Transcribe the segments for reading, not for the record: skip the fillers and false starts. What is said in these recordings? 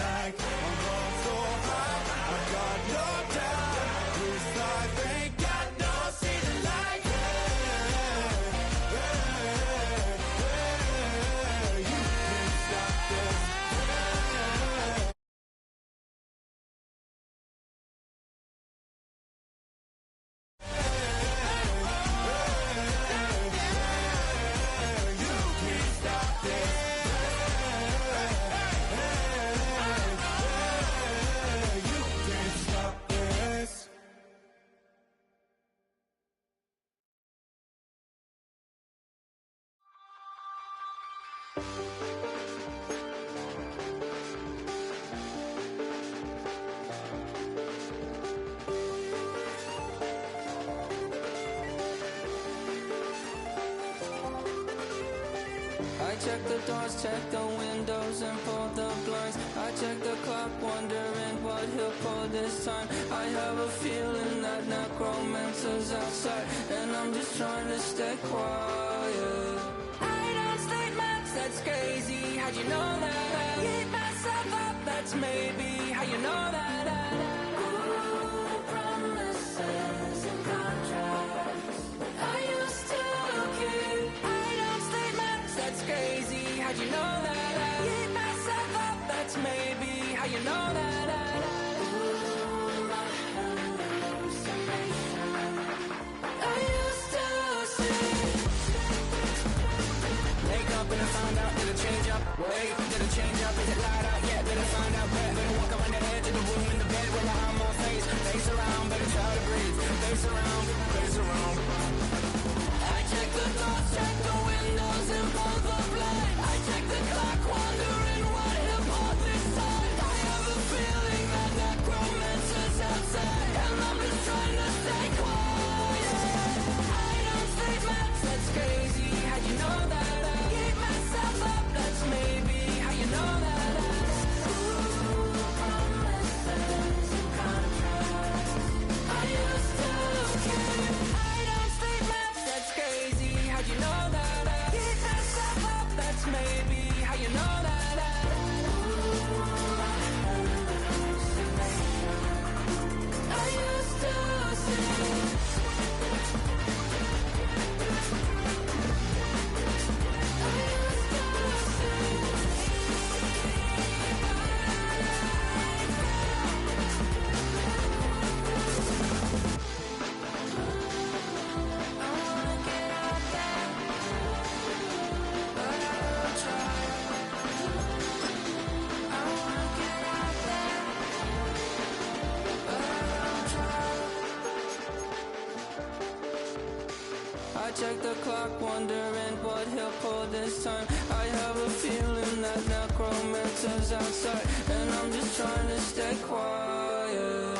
like I'm going so high, I got no doubt. This life ain't got no season like you can't stop this. I check the doors, check the windows, and pull the blinds. I check the clock, wondering what he'll pull this time. I have a feeling that necromancer's outside, and I'm just trying to stay quiet. I don't state maps, that's crazy. How'd you know that? I keep myself up, that's maybe how you know that. Ooh, promises and contracts I used to keep. I don't state maps, that's crazy. How'd you know that? I keep myself up, that's maybe how you know that. Ooh, my hallucination I used to see. Wake up and I found out, did it change up? Wait, did it change up? Is it light up? Yeah, did I find out? Better walk around the edge of the room in the bed with my arm on my face. Face around, better try to breathe. Face around, face around. I check the doors, check the windows, and pull the blind. I check the clock, wondering what he'll pull this time. I have a feeling that necromancer's outside, and I'm just trying to stay quiet. I don't state maps, that's crazy. How'd you know that? I keep myself up, that's maybe how you know that. Ooh, promises and contracts I used to keep. I don't state maps, that's crazy. How'd you know that? I keep myself up, that's maybe how you know that. Ooh, my hallucination I used to see. I check the clock, wondering what he'll pull this time. I have a feeling that necromancer's outside, and I'm just trying to stay quiet.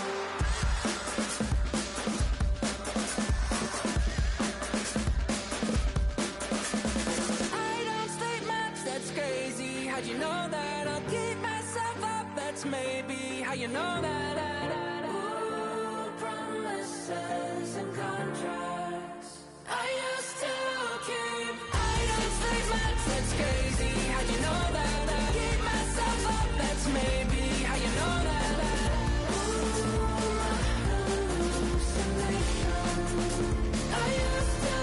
I don't state maps, that's crazy. How'd you know that? I'll keep myself up, that's maybe how you know that. Ooh, promises and contracts I used to keep. I don't state maps, that's crazy. How'd you know that? I keep myself up, that's maybe how you know that. Ooh, my hallucination I used to see.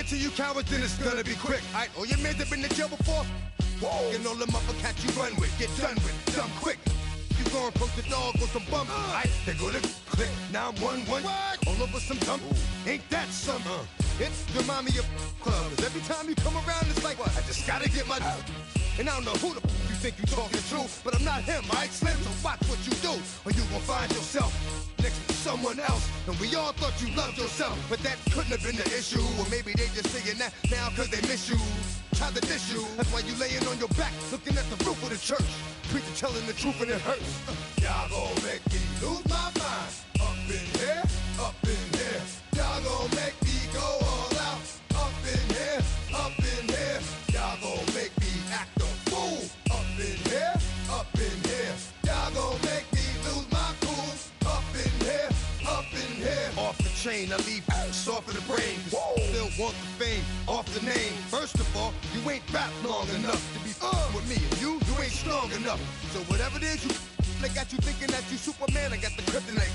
To you cowards, then it's gonna be quick. All your men have been to jail before. And all the motherfuckers you run with, get done with, dumb quick. You gon' approach the dog with some bump. Aight, they go to click. Now I'm 1-1. All over some dump. Ain't that something? It's the mommy of club. 'Cause every time you come around, it's like, I just gotta get my. And I don't know who the you think you talking to, but I'm not him, right, Slim? So watch what you do, or you gon' find yourself next to someone else. And we all thought you loved yourself, but that couldn't have been the issue. Or maybe they just saying that now 'cause they miss you. Try to diss you. That's why you laying on your back, looking at the roof of the church. Preacher telling the truth and it hurts. Y'all gon' make me lose my mind. Up in here, up in here. Y'all gon' make me go all out. Up in here, up in here. Y'all gon' make me act a fool. Up in here, up in here. Y'all gon' make me lose my cool. Up in here, up in here. Off the chain, I leave soft in the brain. Still want the fame, off the name. First of all, you ain't rap long enough to be with me. And you ain't strong enough. So whatever it is you they got you thinking that you Superman, I got the kryptonite.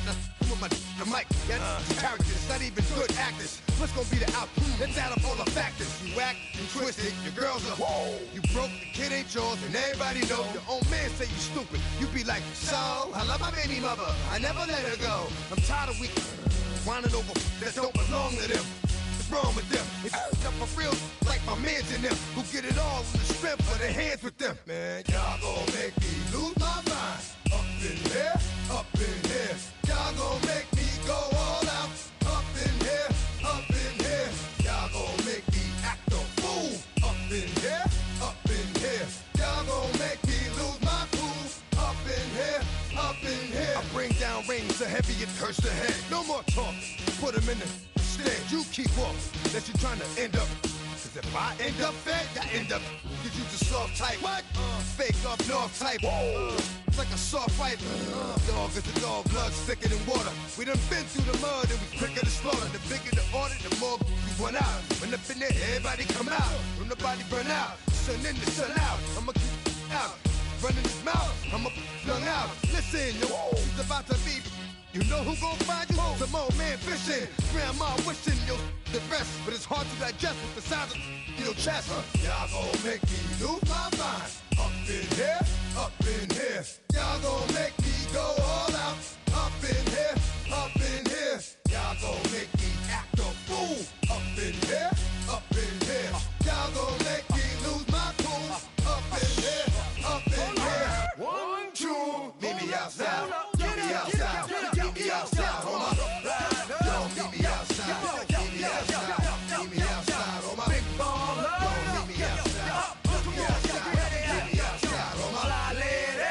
With my the mic, that's characters, not even good actors. What's gonna be the outcome? Let's add up all the factors. You act, you twisted, your girls are you broke, the kid ain't yours, and everybody know. Your own man say you stupid. You be like, so, I love my baby mother, I never let her go. I'm tired of weak whining over that don't belong to them. What's wrong with them? It's up for real, like my mans in them, who get it all in the strength of their hands with them. Man, y'all gon' make me lose my mind. Up in here, up in here. Y'all gon' make me go all out. Up in here, up in here. Y'all gon' make me act a fool. Up in here, up in here. Y'all gon' make me lose my cool. Up in here, up in here. I bring down rain so heavy it hurts the head. No more talk, put him in the stand. You keep off, that you trying to end up. Cause if I end up fed, I end up. Cause you the soft type. What? Fake up north type. It's like a soft fight. Dog is a dog, blood thicker than water. We done been through the mud and we quicker to slaughter. The bigger the order, the more we run out. When up in there, everybody come out. When the body burn out, sun in the sun out. I'ma keep out. Running his mouth, I'ma flung out. Listen, yo, he's about to be. You know who gon' find you? Some old man fishing. Grandma wishing you the best, but it's hard to digest with the sound of your chest. Y'all gon' make me lose my mind. Up in here, up in here. Y'all gon' make me go all out. Up in here, up in here. Y'all gon' make me act a fool. Up in here, up in here. Y'all gon' make me lose my cool. Up in here, up in here. 1, 2, meet me outside. Meet me outside. Meet me outside, hold my. Yo, meet me outside. Meet me outside. Meet me outside, hold my. Big baller. Yo, meet me outside. Meet me outside. Meet me outside, hold my.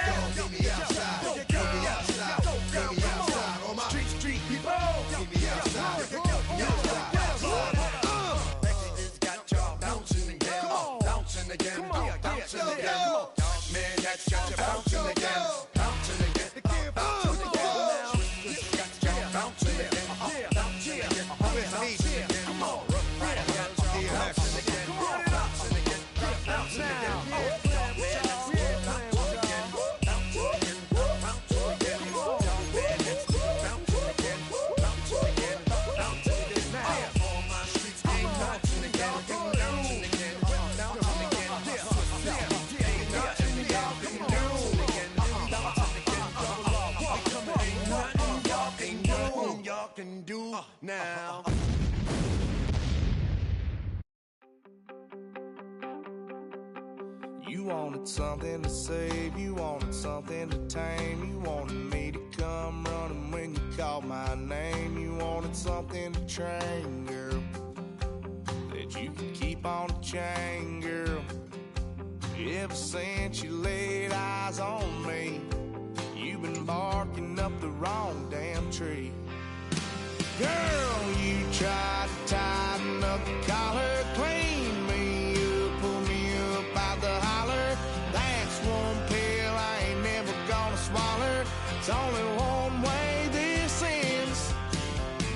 Yo, meet me outside. Meet me outside. Meet me outside, hold my. Street people. Meet me outside. Meet me outside. Texas got y'all bouncing again. Bouncing again. Bouncing again. Man, that's got you bouncing again. Bouncing again. Bouncing again. Can do now. You wanted something to save, you wanted something to tame, you wanted me to come running when you called my name, you wanted something to train, girl, that you could keep on the chain, girl. Ever since you laid eyes on me, you've been barking up the wrong damn tree. Girl, you tried to tighten up the collar, clean me up, pull me up out the holler. That's one pill I ain't never gonna swallow. It's only one way this ends.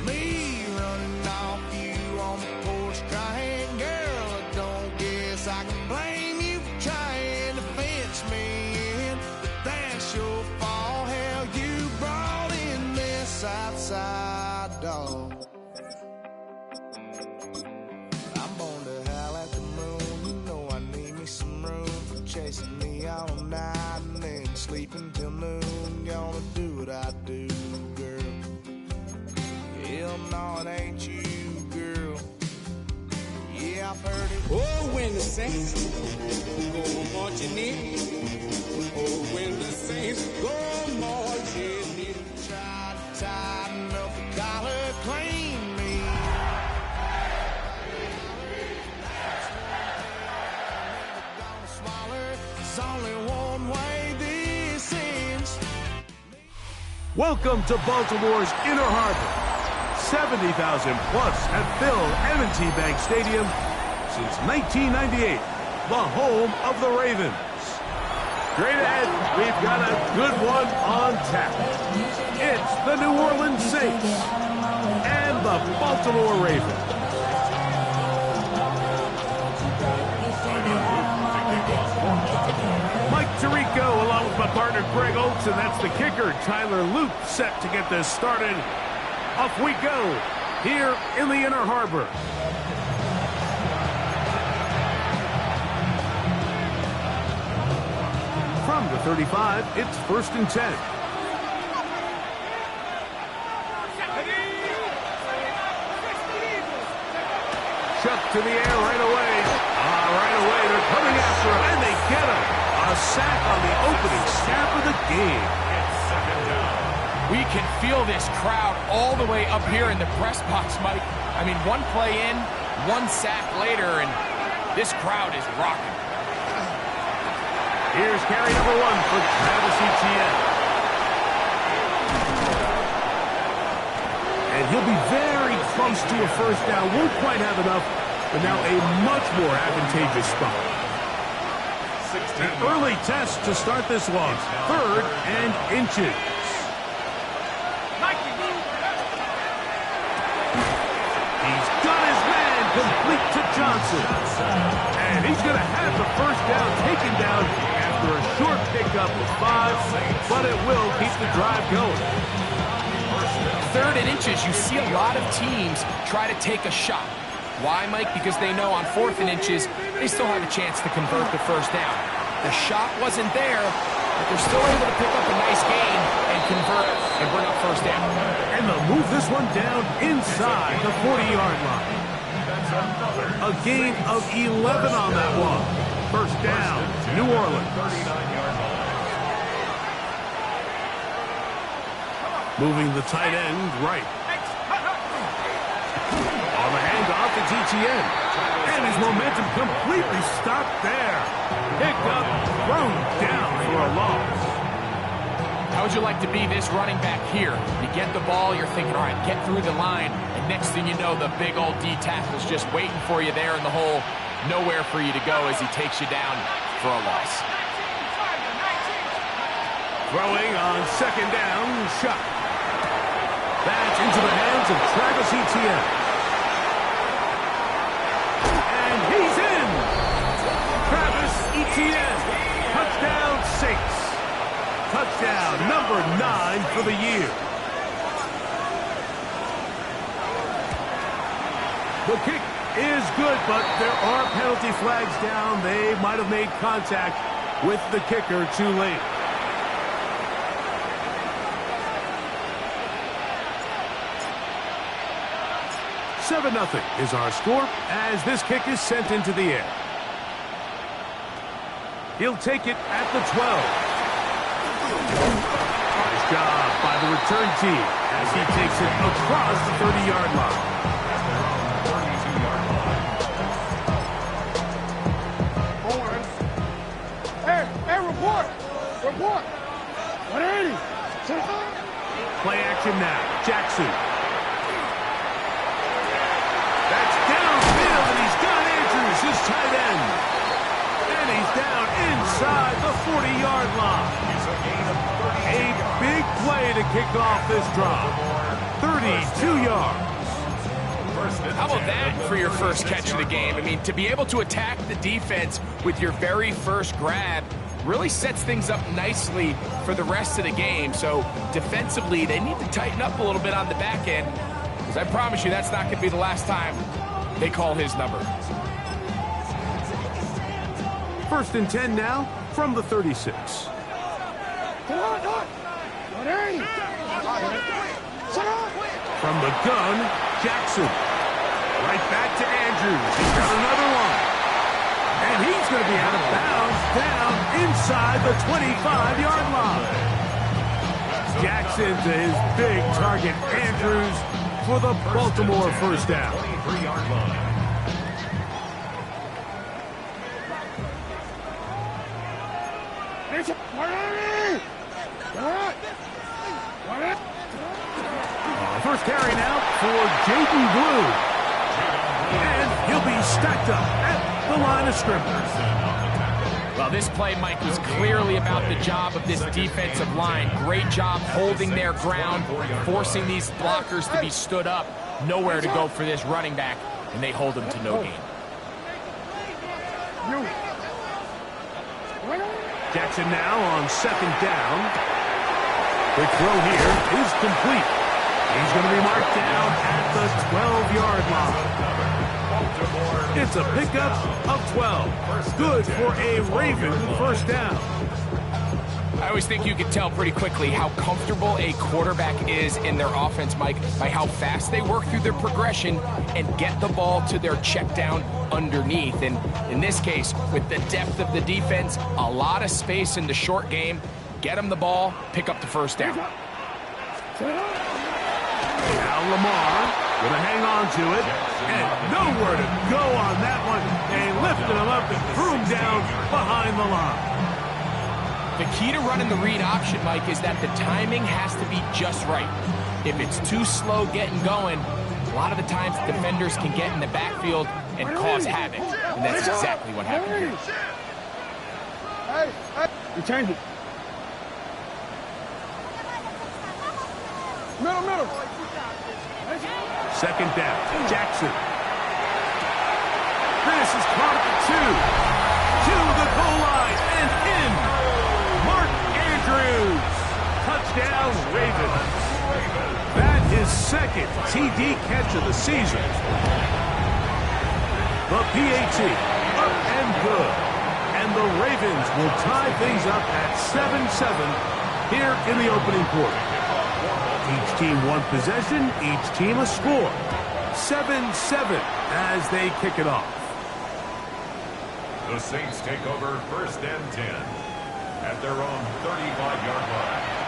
Me running off you on the porch crying. Girl, I don't guess I can blame you for trying to fence me in. But that's your fault, hell, you brought in this outside dog. I'm kissing me all night and then sleeping till noon. Gonna do what I do, girl. Hell no, it ain't you, girl. Yeah, I've heard it. Oh, when the saints go marching in. Oh, when the saints go marching in. Try to tighten up the collar, clean me. There's only one way this ends. Welcome to Baltimore's Inner Harbor. 70,000 plus have filled M&T Bank Stadium since 1998, the home of the Ravens. Straight ahead, we've got a good one on tap. It's the New Orleans Saints and the Baltimore Ravens. Mike Tirico along with my partner Greg Oates, and that's the kicker Tyler Luke, set to get this started. Off we go here in the Inner Harbor. From the 35, it's 1st and 10. Chuck to the air right away. Right away, they're coming after him, and they get him. A sack on the opening snap of the game. We can feel this crowd all the way up here in the press box, Mike. I mean, one play in, one sack later, and this crowd is rocking. Here's carry number 1 for Travis Etienne. And he'll be very close to a first down. Won't quite have enough, but now a much more advantageous spot. An early test to start this one. 3rd and inches. He's got his man complete to Johnson. And he's going to have the first down taken down after a short pickup of 5, but it will keep the drive going. 3rd and inches, you see a lot of teams try to take a shot. Why, Mike? Because they know on 4th and inches, they still have a chance to convert the first down. The shot wasn't there, but they're still able to pick up a nice gain and convert and bring up first down. And they'll move this one down inside the 40-yard line. A gain of 11 on that one. First down, New Orleans. Moving the tight end right. On the handoff, it's Etienne. And his momentum completely stopped there. Picked up, thrown down for a loss. How would you like to be this running back here? You get the ball, you're thinking, all right, get through the line, and next thing you know, the big old D tackle's just waiting for you there in the hole. Nowhere for you to go as he takes you down for a loss. Throwing on 2nd down, Chuck. That's into the hands of Travis Etienne. And he's in! Travis Etienne, touchdown Saints. Touchdown number 9 for the year. The kick is good, but there are penalty flags down. They might have made contact with the kicker too late. "7-0 is our score as this kick is sent into the air. He'll take it at the 12. Nice job by the return team as he takes it across the 30-yard line. Hey, report! Report! 180! Play action now. Jackson. That's downfield, and he's got Andrews, his tight end. And he's down inside the 40-yard line. A big play to kick off this drive. 32 yards. How about that for your first catch of the game? I mean, to be able to attack the defense with your very first grab really sets things up nicely for the rest of the game. So defensively, they need to tighten up a little bit on the back end, because I promise you that's not going to be the last time they call his number. First and 10 now from the 36. From the gun, Jackson. Right back to Andrews. He's got another one. And he's going to be out of bounds down inside the 25-yard line. Jackson to his big target, Andrews, for the Baltimore first down. 23-yard line. First carry now for Jaden Blue. And he'll be stacked up at the line of scrimmage. Well, this play, Mike, was clearly about the job of this defensive line. Great job holding their ground, forcing these blockers to be stood up. Nowhere to go for this running back, and they hold him to no gain. Jackson now on second down. The throw here is complete. He's going to be marked down at the 12-yard line. It's a pickup of 12. Good for a Raven first down. I always think you can tell pretty quickly how comfortable a quarterback is in their offense, Mike, by how fast they work through their progression and get the ball to their check down underneath. And in this case, with the depth of the defense, a lot of space in the short game, get them the ball, pick up the first down. Now Lamar going to hang on to it, and nowhere to go on that one. They lifted him up and threw him down behind the line. The key to running the read option, Mike, is that the timing has to be just right. If it's too slow getting going, a lot of the times defenders can get in the backfield and cause havoc, and that's exactly what happened here. Hey, you change it. Middle. Second down, Jackson. This is caught at 2. To the goal line and in. Mark Andrews. Touchdown, Ravens. That is second TD catch of the season. The PAT up and good. And the Ravens will tie things up at 7-7 here in the opening quarter. Each team one possession, each team a score. 7-7 as they kick it off. The Saints take over first and 10 at their own 35-yard line.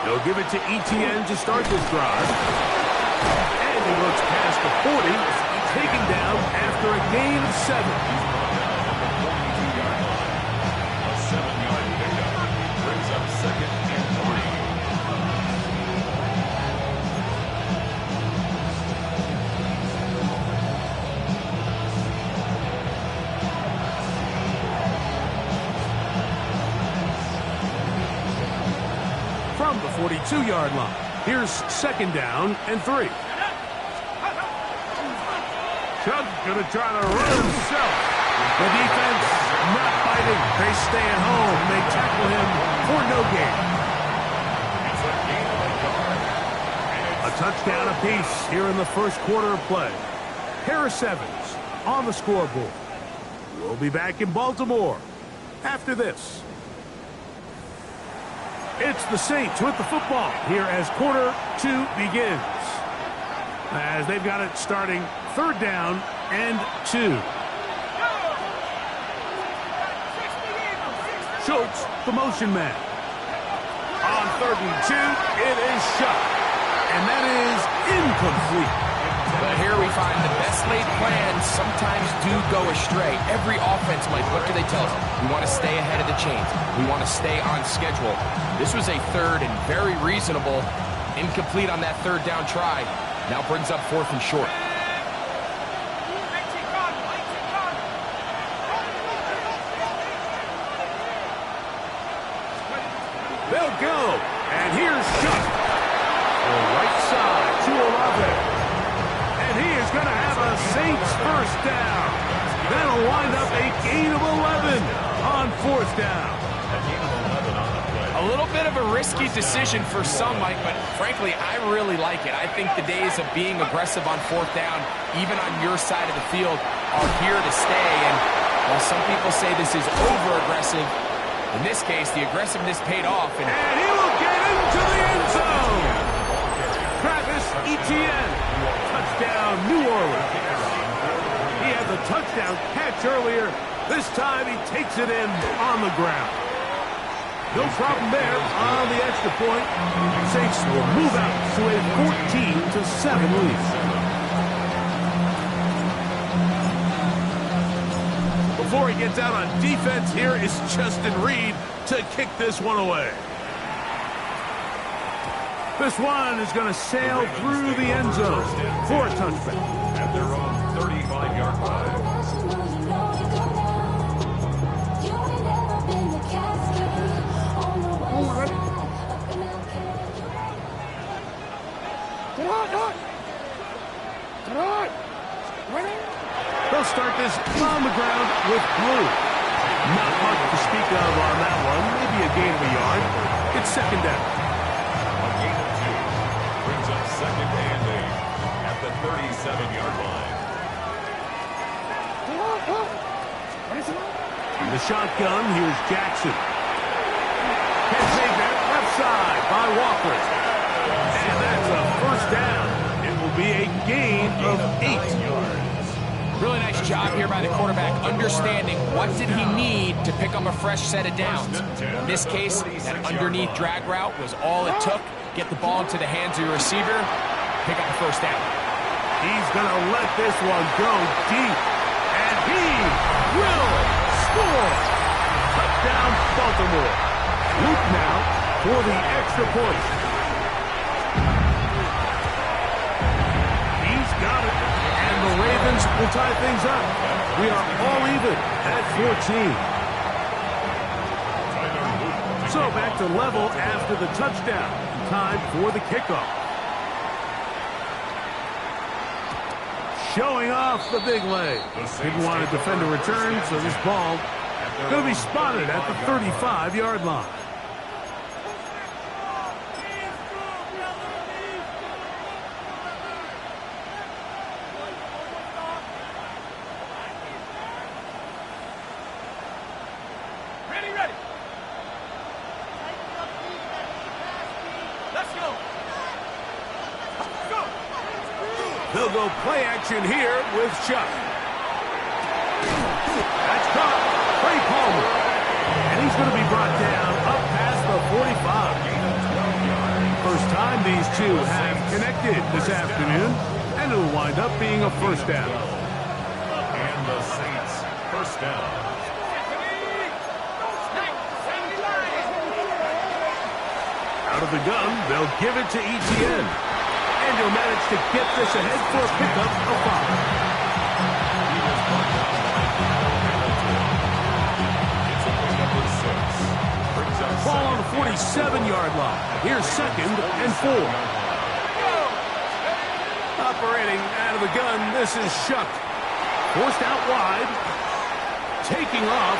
They'll give it to Etienne to start this drive. And he looks past the 40, taken down after a gain of 7. A 7-yard pickup brings up second and 3. From the 42-yard line, here's second down and 3. Chubb's going to try to run himself. The defense not fighting. They stay at home. They tackle him for no gain. A touchdown apiece here in the first quarter of play. Harris Evans on the scoreboard. We'll be back in Baltimore after this. It's the Saints with the football here as quarter 2 begins. As they've got it starting third down and 2. Schultz, the motion man. On third and 2, it is shot. And that is incomplete. But here we find the best laid plans sometimes do go astray. Every offense, Mike, what do they tell us? We want to stay ahead of the chains. We want to stay on schedule. This was a third and very reasonable. Incomplete on that third down try. Now brings up fourth and short. They'll go. And here's Shuck. The right side to Olave. And he is going to have a Saints first down. That'll wind up a gain of 11 on fourth down. A gain of 11 on the play. A little bit of a risky decision for some, Mike, but frankly, I really like it. I think the days of being aggressive on fourth down, even on your side of the field, are here to stay. And while some people say this is over-aggressive, in this case, the aggressiveness paid off. And he will get into the end zone. Travis Etienne. Touchdown, New Orleans. He had the touchdown catch earlier. This time he takes it in on the ground. No problem there on the extra point. Saints will move out to a 14-7 lead. Before he gets out on defense, here is Justin Reed to kick this one away. This one is going to sail through the end zone for a touchback. At their own 35-yard line. They'll start this on the ground with Blue. Not much to speak of on that one. Maybe a gain of a yard. It's second down. A gain of 2 brings up second and 8 at the 37-yard line. In the shotgun, here's Jackson. Can't save that left side by Walker. And that's a first down. It will be a gain of 8 yards. Really nice job here by the quarterback, understanding what did he need to pick up a fresh set of downs. In this case, that underneath drag route was all it took. Get the ball into the hands of your receiver, pick up the first down. He's going to let this one go deep. And he will score. Touchdown, Baltimore. Luke now for the extra point. He's got it. And the Ravens will tie things up. We are all even at 14. So back to level after the touchdown. Time for the kickoff. Showing off the big leg. Didn't want to defend a return, so this ball going to be spotted at the 35-yard line. They'll go play action here with Chuck. That's caught. Trey Palmer. And he's going to be brought down up past the 45. First time these two have connected this afternoon. And it'll wind up being a first down. And the Saints first down. Out of the gun, they'll give it to Etienne. And he'll manage to get this ahead for a pickup of 5. Ball on the 47-yard line. Here's second and 4. Operating out of the gun, this is Shuck. Forced out wide. Taking off.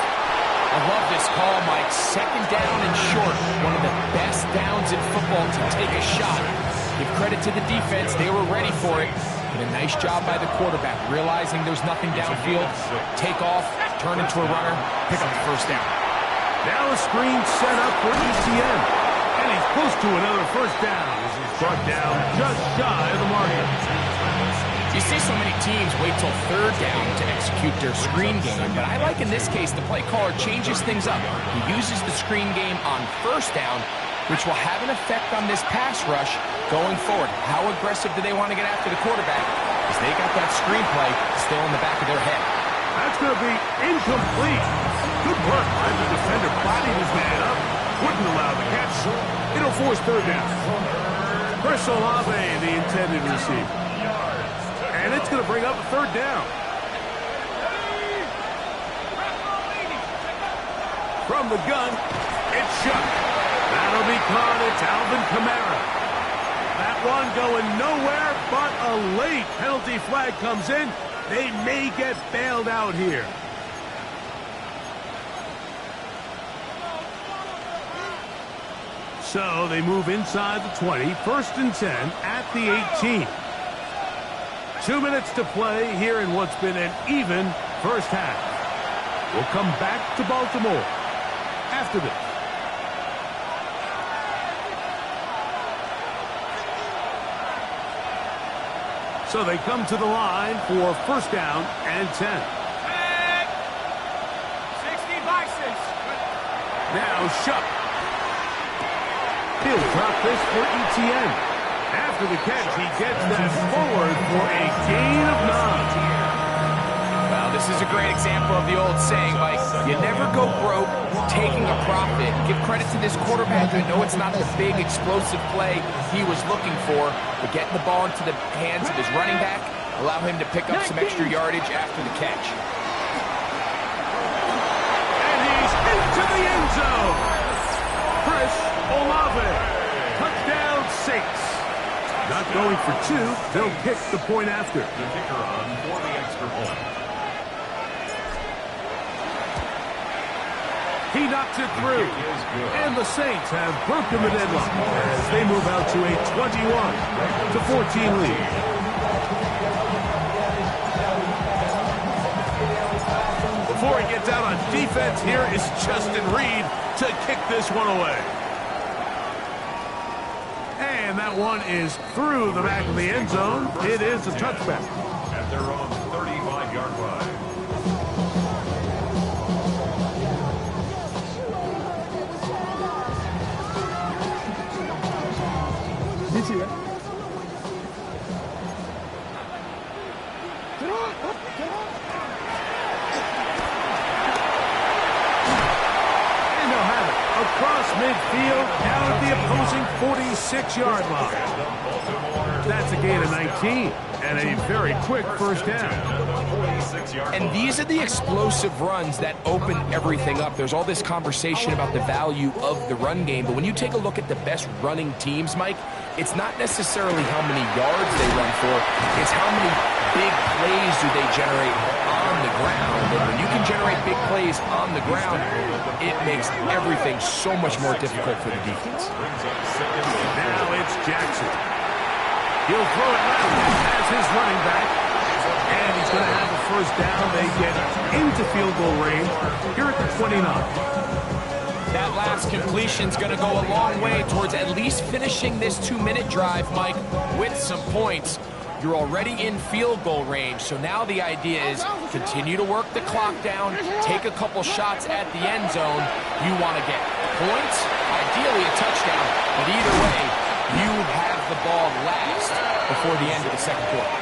I love this call, Mike. Second down and short. One of the best downs in football to take a shot. Give credit to the defense. They were ready for it. But a nice job by the quarterback, realizing there's nothing downfield. Take off, turn into a runner, pick up the first down. Now a screen set up for Etienne. And he's close to another first down as he's brought down just shy of the marker. You see so many teams wait till third down to execute their screen game, but I like in this case the play caller changes things up. He uses the screen game on first down, which will have an effect on this pass rush going forward. How aggressive do they want to get after the quarterback? Because they got that screenplay still in the back of their head. That's going to be incomplete. Good work by the defender. Bodied his man up. Wouldn't allow the catch. It'll force third down. Chris Olave, the intended receiver. And it's going to bring up a third down. From the gun, it's Shuck. That'll be caught. It's Alvin Kamara. That one going nowhere, but a late penalty flag comes in. They may get bailed out here. So they move inside the 20, 1st and 10 at the 18. 2 minutes to play here in what's been an even first half. We'll come back to Baltimore after this. So they come to the line for 1st down and 10. 60-6. Now Shuck. He'll drop this for ETN. After the catch, he gets that forward for a gain of 9. Well, this is a great example of the old saying, Mike, you never go broke taking a profit. Give credit to this quarterback. I know it's not the big explosive play he was looking for, but getting the ball into the hands of his running back allow him to pick up some extra yardage after the catch. And he's into the end zone. Chris Olave, touchdown Saints. Not going for 2, they'll kick the point after. The kicker on for the extra point. He knocks it through, and the Saints have broken the deadlock as they move out to a 21-14 lead. Before he gets out on defense, here is Justin Reed to kick this one away. And that one is through the back of the end zone. It is a touchback. At their own 35-yard line. Across midfield, down at the opposing 46-yard line. That's a gain of 19, and a very quick 1st down. And these are the explosive runs that open everything up. There's all this conversation about the value of the run game, but when you take a look at the best running teams, Mike, it's not necessarily how many yards they run for, it's how many big plays do they generate on the ground. And when you can generate big plays on the ground, it makes everything so much more difficult for the defense. Now it's Jackson. He'll throw it left as his running back. And he's going to have a 1st down. They get into field goal range here at the 29. That last completion's going to go a long way towards at least finishing this 2-minute drive, Mike, with some points. You're already in field goal range, so now the idea is continue to work the clock down, take a couple shots at the end zone. You want to get points, ideally a touchdown, but either way, you have the ball last before the end of the 2nd quarter.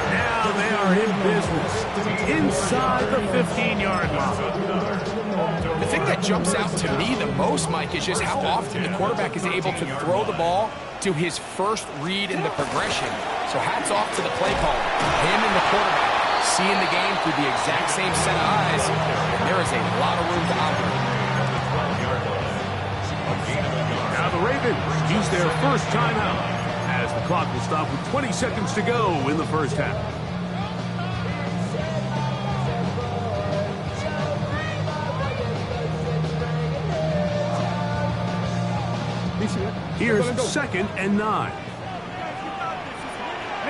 Now they are in business inside the 15-yard line. The thing that jumps out to me the most, Mike, is just how often the quarterback is able to throw the ball to his first read in the progression. So hats off to the play caller. Him and the quarterback seeing the game through the exact same set of eyes, and there is a lot of room to operate. Now the Ravens use their first timeout as the clock will stop with 20 seconds to go in the 1st half. Here's 2nd and 9. A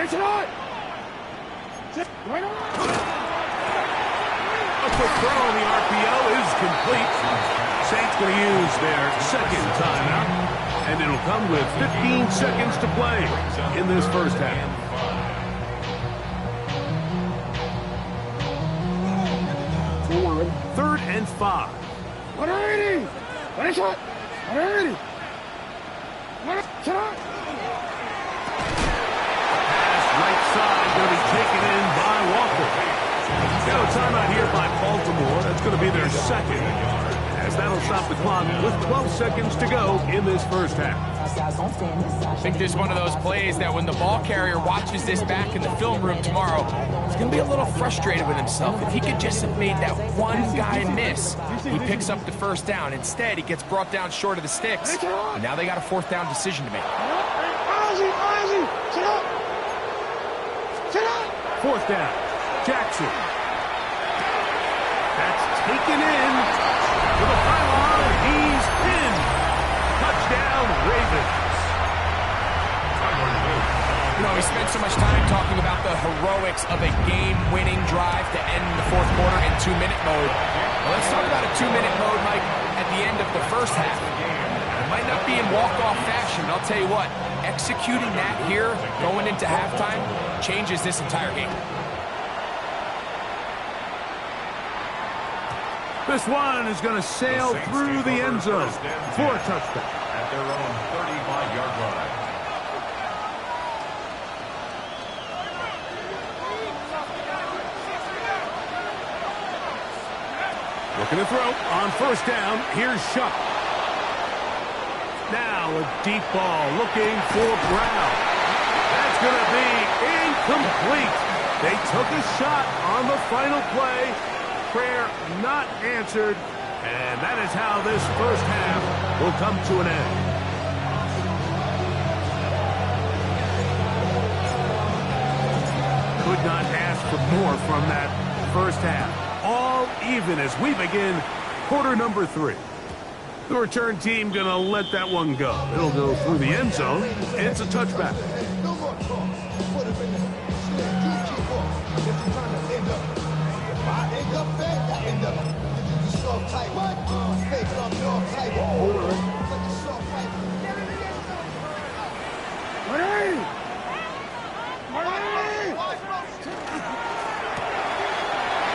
quick throw on the RPO is complete. Saints going to use their 2nd timeout, and it'll come with 15 seconds to play in this 1st half. Forward. 3rd and 5. Ready. Ready, shot. Ready. Pass right side going to be taken in by Walker. Got a timeout here by Baltimore. That's going to be their 2nd. As that'll stop the clock with 12 seconds to go in this 1st half. I think this is one of those plays that when the ball carrier watches this back in the film room tomorrow, he's going to be a little frustrated with himself. If he could just have made that one guy miss, he picks up the 1st down. Instead, he gets brought down short of the sticks. And now they got a 4th down decision to make. 4th down. Jackson. That's taken in to the pylon. He's pinned. Touchdown, You know, we spent so much time talking about the heroics of a game-winning drive to end the fourth quarter in 2-minute mode. Well, let's talk about a 2-minute mode, Mike, at the end of the first half. It might not be in walk-off fashion, but I'll tell you what, executing that here, going into halftime, changes this entire game. This one is going to sail through the end zone for a touchdown. At their own 35-yard line. Looking to throw on first down. Here's Shuck. Now a deep ball looking for Brown. That's going to be incomplete. They took a shot on the final play. Prayer not answered. And that is how this first half will come to an end. Could not ask for more from that first half. All even as we begin quarter number 3. The return team going to let that one go. It'll go through the end zone. It's a touchback. No more talk. Put him in there. You keep off. If you're trying to end up. If I end up bad, I end up. You just soft type. What? Fake up, north type. Such a soft type.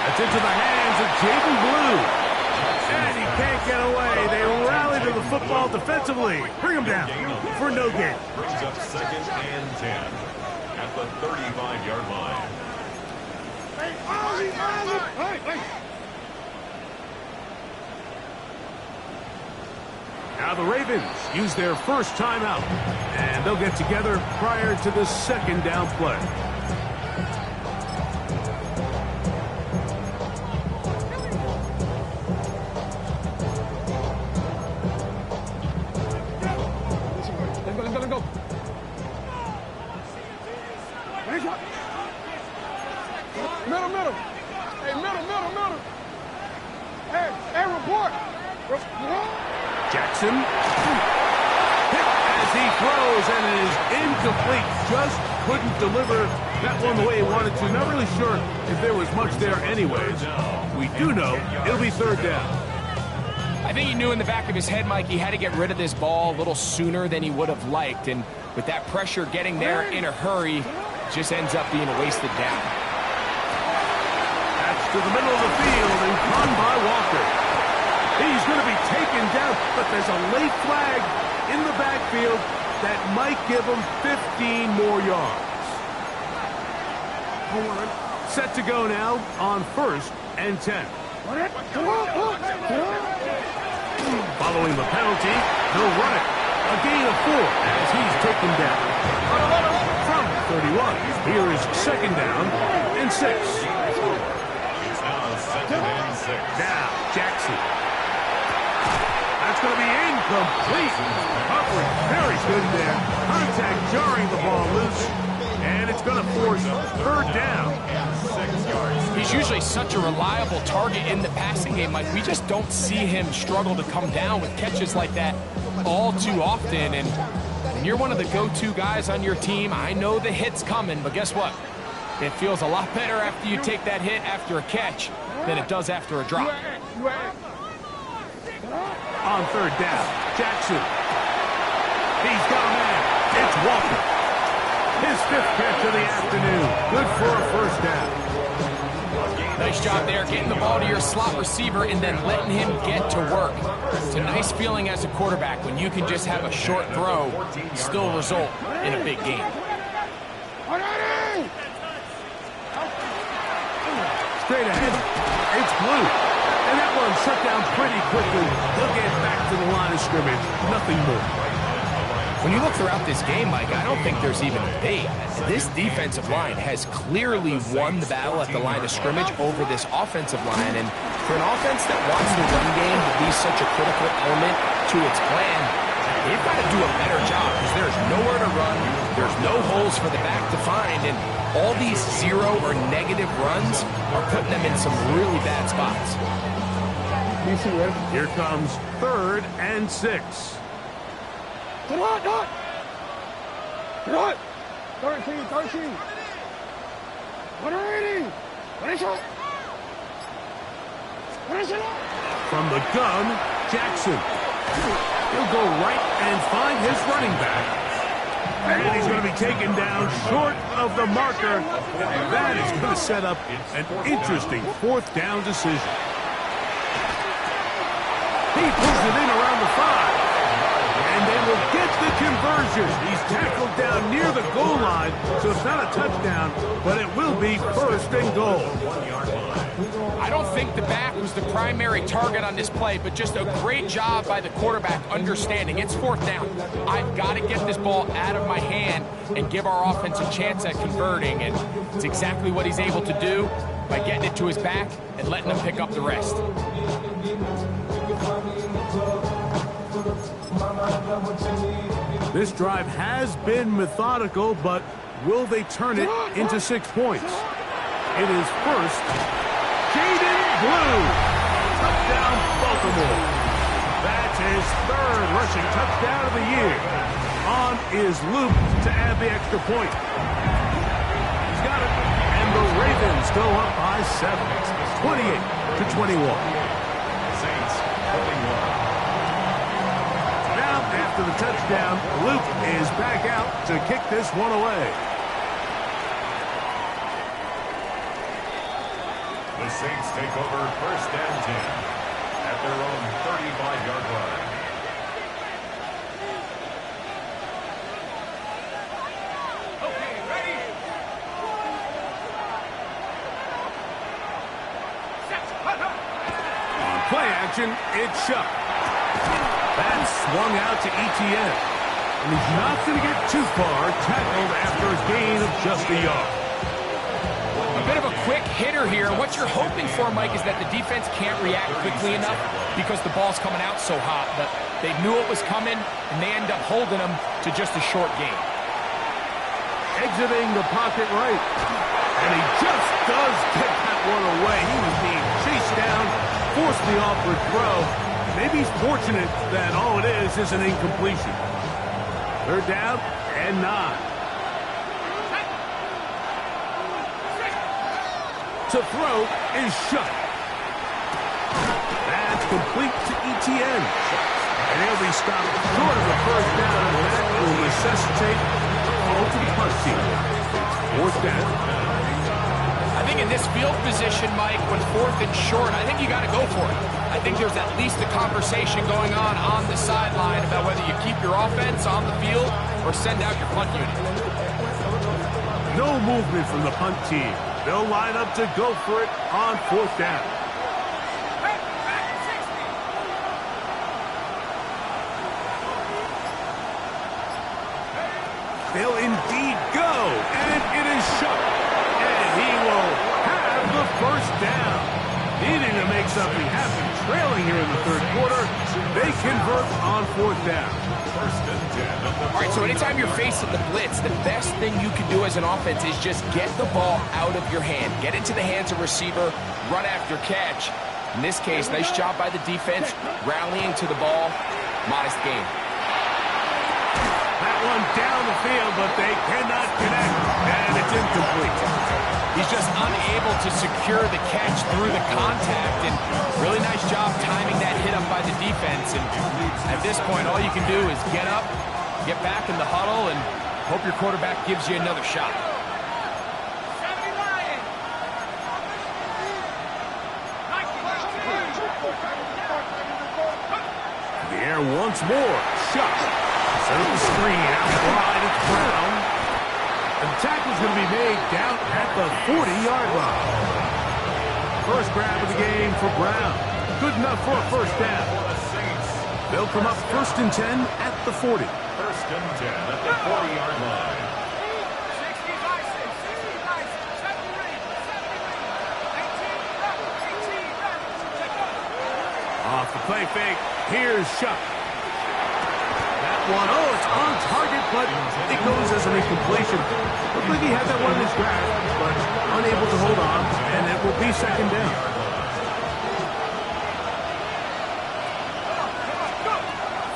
That's into the hands of Jaden Blue. And he can't get away. They rally to the football defensively. Bring him down for no gain. Brings up 2nd and 10 at the 35-yard line. Now the Ravens use their first timeout. And they'll get together prior to the second down play. Middle. Hey, middle. Hey, report. Jackson. Hit as he throws, and it is incomplete. Just couldn't deliver that one the way he wanted to. Not really sure if there was much there anyways. We do know it'll be third down. I think he knew in the back of his head, Mike, he had to get rid of this ball a little sooner than he would have liked. And with that pressure getting there in a hurry, it just ends up being a wasted down. That's to the middle of the field and run by Walker. He's going to be taken down, but there's a late flag in the backfield that might give him 15 more yards. Set to go now on 1st and 10. Following the penalty, he'll run it. A gain of 4 as he's taken down. From 31, here is 2nd down and 6. It's now 2nd and 6. Now, Jackson. That's going to be incomplete. Coverage very good there. Contact jarring the ball loose. And it's going to force 3rd down. 6 yards. He's usually such a reliable target in the passing game, Mike. We just don't see him struggle to come down with catches like that all too often. And when you're one of the go-to guys on your team, I know the hit's coming, but guess what? It feels a lot better after you take that hit after a catch than it does after a drop. On 3rd down, Jackson. He's got a man. It's Walker. His 5th catch of the afternoon. Good for a 1st down. Nice job there, getting the ball to your slot receiver and then letting him get to work. It's a nice feeling as a quarterback when you can just have a short throw, still result in a big game. Straight ahead, it's Blue. And that one shut down pretty quickly. He'll get back to the line of scrimmage. Nothing more. When you look throughout this game, Mike, I don't think there's even a debate. This defensive line has clearly won the battle at the line of scrimmage over this offensive line. And for an offense that wants the run game to be such a critical element to its plan, they've got to do a better job because there's nowhere to run. There's no holes for the back to find. And all these 0 or negative runs are putting them in some really bad spots. Here comes 3rd and 6. 13. What are reading? From the gun, Jackson. He'll go right and find his running back. And he's going to be taken down short of the marker. And that is going to set up an interesting fourth down decision. He pulls it in around the 5. And they will get the conversion. He's tackled down near the goal line, so it's not a touchdown, but it will be first and goal. I don't think the back was the primary target on this play, but just a great job by the quarterback understanding it's fourth down. I've got to get this ball out of my hand and give our offense a chance at converting, and it's exactly what he's able to do by getting it to his back and letting him pick up the rest. This drive has been methodical, but will they turn it into 6 points? It is first. Jaden Blue. Touchdown, Baltimore. That's his third rushing touchdown of the year. On is Luke to add the extra point. He's got it. And the Ravens go up by 7. 28-21. Saints holding one. Now, after the touchdown, Luke is back out to kick this one away. The Saints take over first and 10 at their own 35-yard line. Okay, ready? On play action, it's Shuck. That's swung out to Etienne. And he's not going to get too far, tackled after a gain of just a yard. A bit of a quick hitter here. What you're hoping for, Mike, is that the defense can't react quickly enough because the ball's coming out so hot. But they knew it was coming, and they end up holding them to just a short gain. Exiting the pocket right. And he just does get that one away. He was being chased down, forced the awkward throw. Maybe he's fortunate that all it is an incompletion. Third down and 9. To throw is Shuck. That's complete to Etienne. And he'll be stopped short of the first down, and that will necessitate a ultimate punt team. Fourth down. I think in this field position, Mike, when fourth and short, I think you got to go for it. I think there's at least a conversation going on the sideline about whether you keep your offense on the field or send out your punt unit. No movement from the punt team. They'll line up to go for it on fourth down. They'll indeed go, and it is Shuck. And he will have the first down. Needing to make something happen, trailing here in the third quarter, they convert on fourth down. First and 10. All right, so anytime you're facing the blitz, the best thing you can do as an offense is just get the ball out of your hand. Get into the hands of receiver, run after catch. In this case, nice job by the defense, rallying to the ball. Modest gain. That one down the field, but they cannot connect, and it's incomplete. He's just unable to secure the catch through the contact, and really nice job timing that hit up by the defense. And at this point, all you can do is get up, get back in the huddle, and hope your quarterback gives you another shot. The air once more. Shuck. Set up the screen. Out wide, it's Brown. And the tackle's going to be made down at the 40-yard line. First grab of the game for Brown. Good enough for a first down. They'll come up first and 10 at the 40. First and 10 at the 40-yard line. Off the play fake, here's Shuck. That one, oh, it's on target, but it goes as an incompletion. Looked like he had that one in his grasp, but unable to hold on, and it will be second down.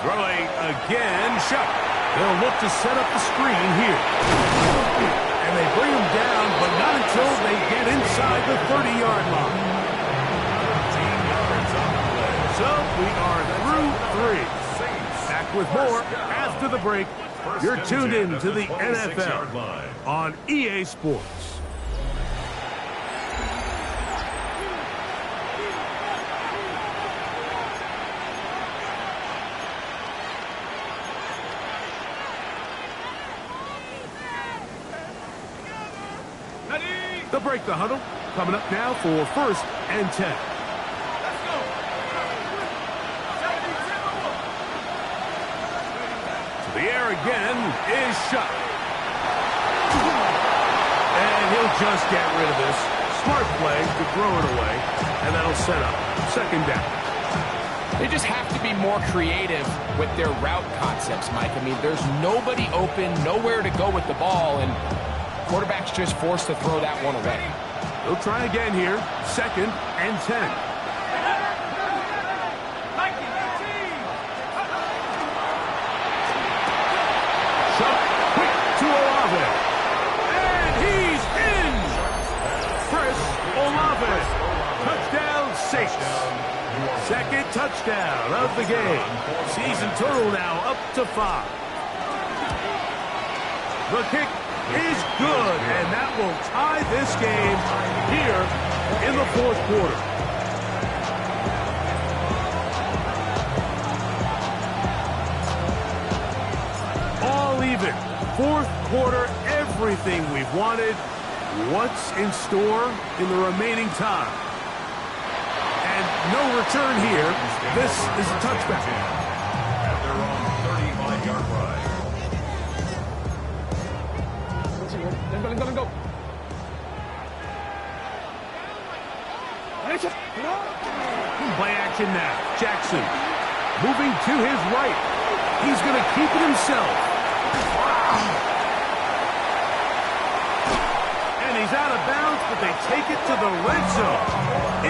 Throwing again shut. They'll look to set up the screen here. And they bring him down, but not until they get inside the 30-yard line. So we are through 3. Back with more after the break. You're tuned in to the NFL on EA Sports. They'll break the huddle. Coming up now for 1st and 10. The air again is shut. And he'll just get rid of this. Smart play to throw it away. And that'll set up 2nd down. They just have to be more creative with their route concepts, Mike. I mean, there's nobody open, nowhere to go with the ball, and quarterback's just forced to throw that one away. They'll try again here. 2nd and 10. Quick to Olave. And he's in. Chris Olave. Touchdown, Saints. 2nd touchdown of the game. Season total now up to 5. The kick is good, and that will tie this game here in the 4th quarter. All even. 4th quarter, everything we've wanted. What's in store in the remaining time? And no return here. This is a touchback. At their own 35-yard line. Let him go. Play action now. Jackson moving to his right. He's going to keep it himself. And he's out of bounds, but they take it to the red zone.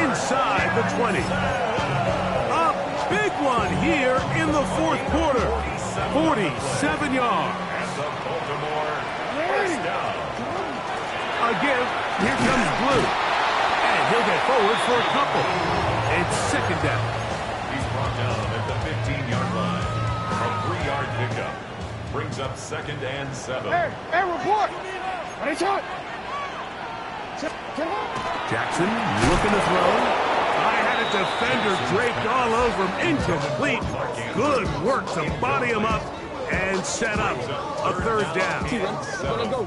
Inside the 20. A big one here in the 4th quarter. 47 yards. And the Baltimore first down. Again, here comes Blue. And he'll get forward for a couple. It's 2nd down. He's brought down at the 15-yard line. A 3-yard pickup. Brings up 2nd and 7. Hey, report. Ready, shot. Jackson looking to throw. I had a defender draped all over him. Incomplete. Good work to body him up and set up a 3rd down. Let him go.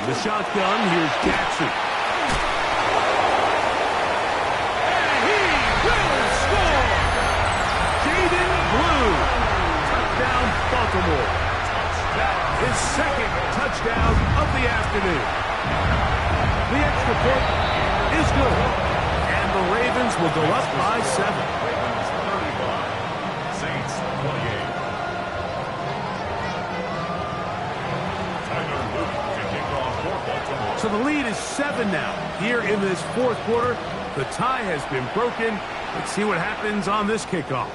The shotgun, here's Jackson. And he will score! Jaden Blue. Touchdown, Baltimore. That is 2nd touchdown of the afternoon. The extra point is good. And the Ravens will go up by 7. Ravens 35. Saints 28. So the lead is 7 now here in this 4th quarter. The tie has been broken. Let's see what happens on this kickoff.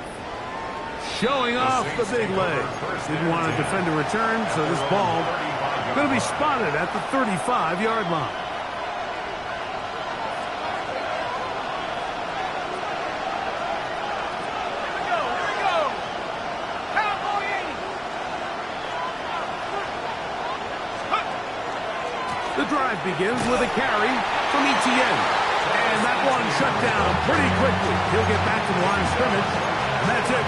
Showing off the big leg. Didn't want to defend a return, so this ball going to be spotted at the 35-yard line. The drive begins with a carry from Etienne. And that one shut down pretty quickly. He'll get back to the line of scrimmage, and that's it.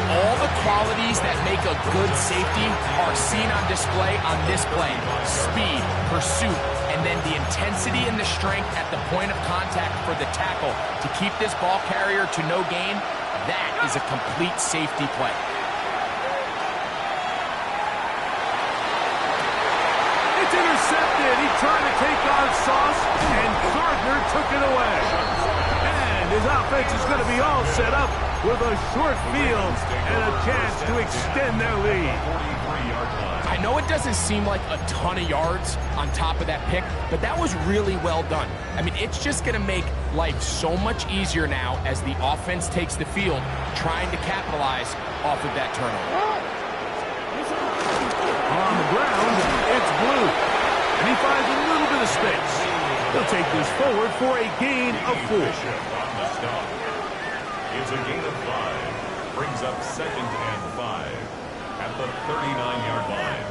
All the qualities that make a good safety are seen on display on this play. Speed, pursuit, and then the intensity and the strength at the point of contact for the tackle to keep this ball carrier to no gain. That is a complete safety play. It's intercepted. He tried to take on Sauce, and Gardner took it away. And his offense is going to be all set up with a short field and a chance to extend their lead. I I know it doesn't seem like a ton of yards on top of that pick, but that was really well done. I mean, it's just going to make life so much easier now as the offense takes the field, trying to capitalize off of that turnover. On the ground, it's Blue, and he finds a little bit of space. He'll take this forward for a gain of 4. It's a gain of 5. Brings up 2nd and 5 at the 39-yard line.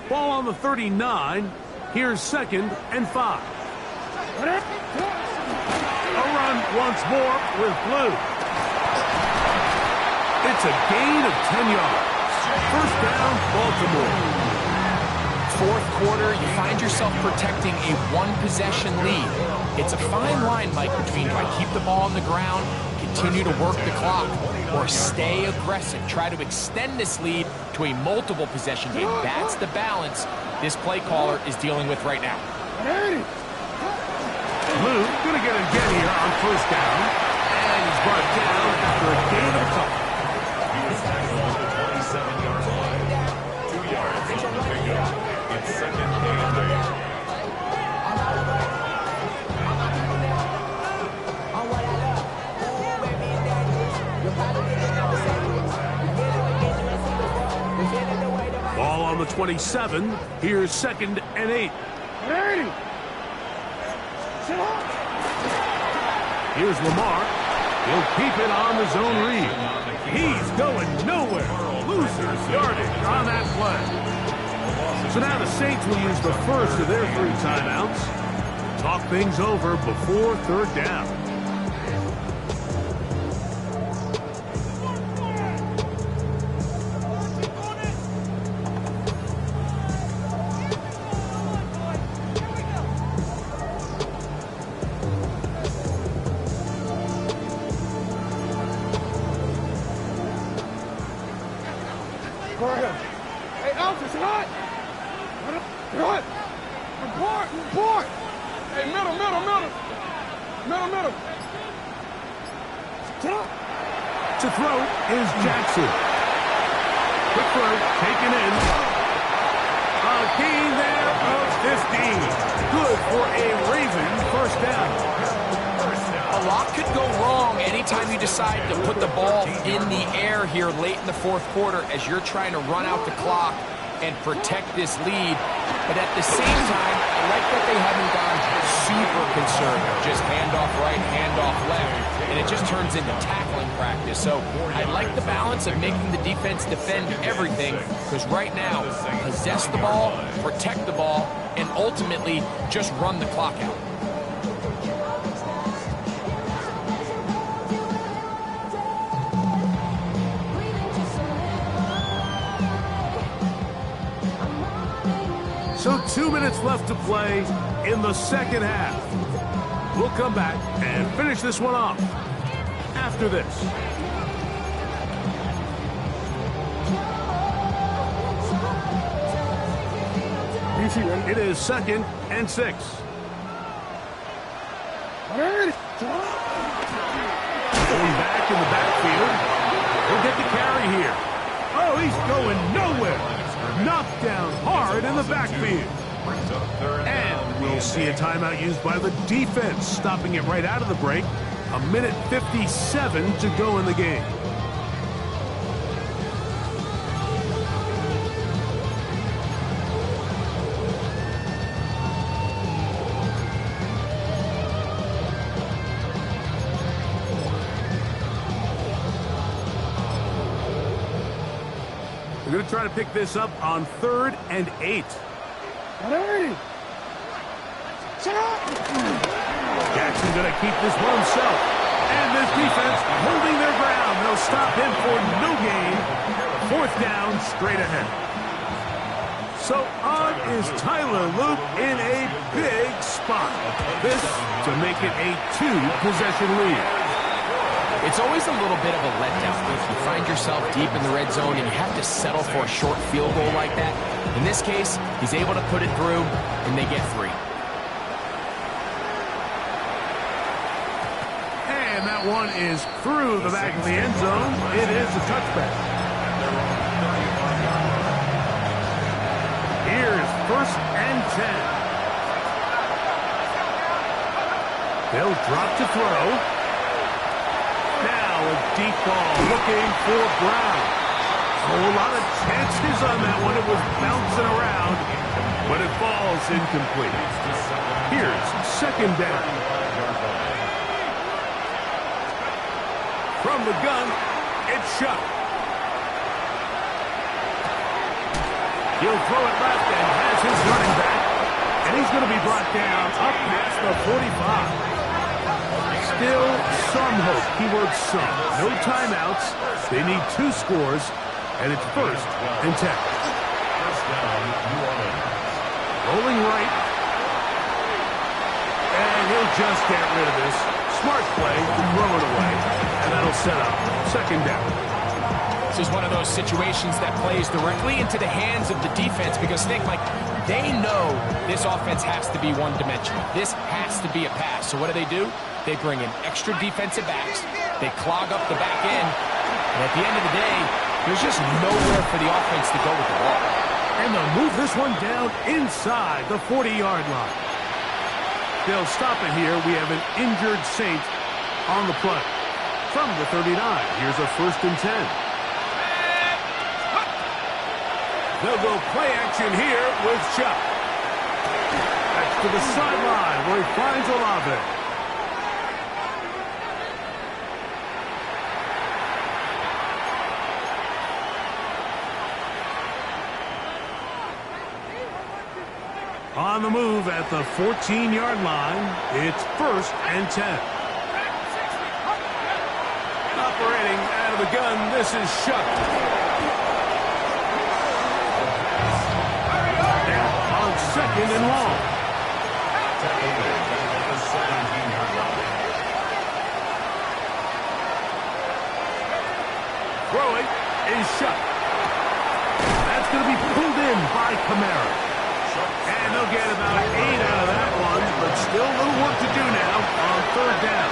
Ball on the 39. Here's 2nd and 5. A run once more with Blue. It's a gain of 10 yards. First down, Baltimore. Fourth quarter, you find yourself protecting a one-possession lead. It's a fine line, Mike, between do I keep the ball on the ground, continue to work the clock, or stay aggressive, try to extend this lead to a multiple possession game. That's the balance this play caller is dealing with right now. Blue going to get it again here on first down, and he's brought down after a gain of a couple. He was tackled on the 27-yard line. 2 yards on the pickup. It's 2nd and 8. Ball on the 27. Here's 2nd and 8. Here's Lamar. He'll keep it on the zone read. He's going nowhere. Losers yardage on that play. So now the Saints will use the first of their 3 timeouts. Talk things over before 3rd down. Hey, Alex, it's hot. Hot. Report. Hey, middle. To throw is Jackson. Quick throw, taken in. A gain there of 15. Good for a Raven first down. A lot could go wrong anytime you decide to put the ball in the air here late in the fourth quarter as you're trying to run out the clock and protect this lead. But at the same time, I like that they haven't gone super conservative. Just handoff right, handoff left, and it just turns into tackling practice. So I like the balance of making the defense defend everything, because right now, possess the ball, protect the ball, and ultimately just run the clock out. So 2 minutes left to play in the second half. We'll come back and finish this one off after this. It is 2nd and 6. Going back in the backfield. He'll get the carry here. Oh, he's going nowhere. Knocked down hard in the backfield. And we'll see a timeout used by the defense, stopping it right out of the break. 1:57 to go in the game. We're going to try to pick this up on 3rd and 8. Jackson going to keep this one himself. And this defense holding their ground. They'll stop him for no gain. 4th down, straight ahead. So on is Tyler Luke in a big spot. This to make it a 2-possession lead. It's always a little bit of a letdown if you find yourself deep in the red zone and you have to settle for a short field goal like that. In this case, he's able to put it through, and they get 3. And that That one is through the back of the end zone. It is a touchback. Here's 1st and 10. They'll drop to throw. Now a deep ball looking for Brown. A lot of chances on that one. It was bouncing around, but it falls incomplete. Here's 2nd down. From the gun, it's Shuck. He'll throw it left and has his running back. And he's going to be brought down up past the 45. Still some hope. Keyword some. No timeouts. They need 2 scores, and it's 1st and 10. First down, New Orleans. Rolling right. And he'll just get rid of this. Smart play to throw it away. And that'll set up 2nd down. This is one of those situations that plays directly into the hands of the defense because think, Mike, they know this offense has to be one-dimensional. This has to be a pass. So what do? They bring in extra defensive backs. They clog up the back end. And at the end of the day, there's just nowhere for the offense to go with the ball. And they'll move this one down inside the 40-yard line. They'll stop it here. We have an injured Saint on the play. From the 39, here's a 1st and 10. They'll go play action here with Chuck. That's to the sideline where he finds Olave. On the move at the 14-yard line, it's 1st and 10. Operating out of the gun, this is Shuck. Now on 2nd and long. Throwing is Shuck. That's going to be pulled in by Kamara. And they'll get about 8 out of that one, but still a little work to do now on 3rd down.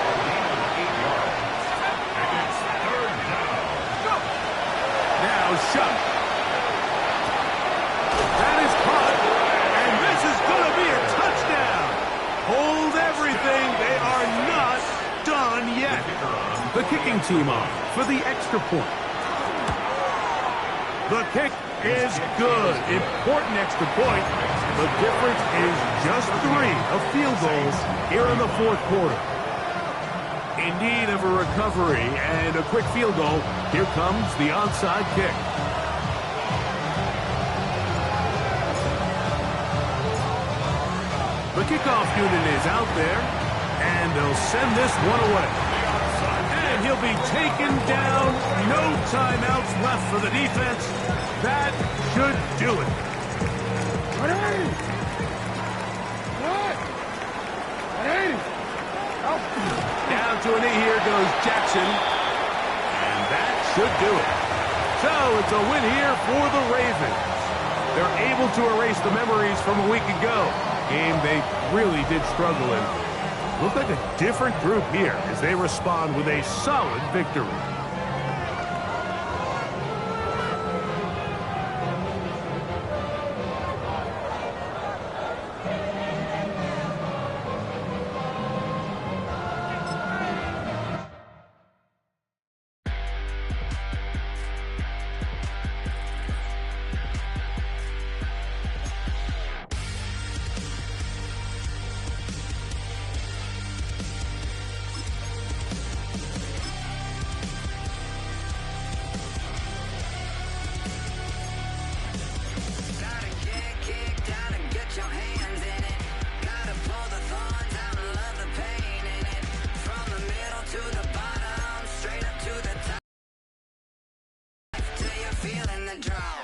Now Shuck. That is caught, and this is going to be a touchdown. Hold everything. They are not done yet. The kicking team on for the extra point. The kick is good. Important extra point. The difference is just 3 of field goals here in the 4th quarter. In need of a recovery and a quick field goal, here comes the onside kick. The kickoff unit is out there, and they'll send this one away. And he'll be taken down. No timeouts left for the defense. That should do it. Down to a knee, here goes Jackson. And that should do it. So it's a win here for the Ravens. They're able to erase the memories from a week ago. Game they really did struggle in. Look like a different group here as they respond with a solid victory. Feeling the drop.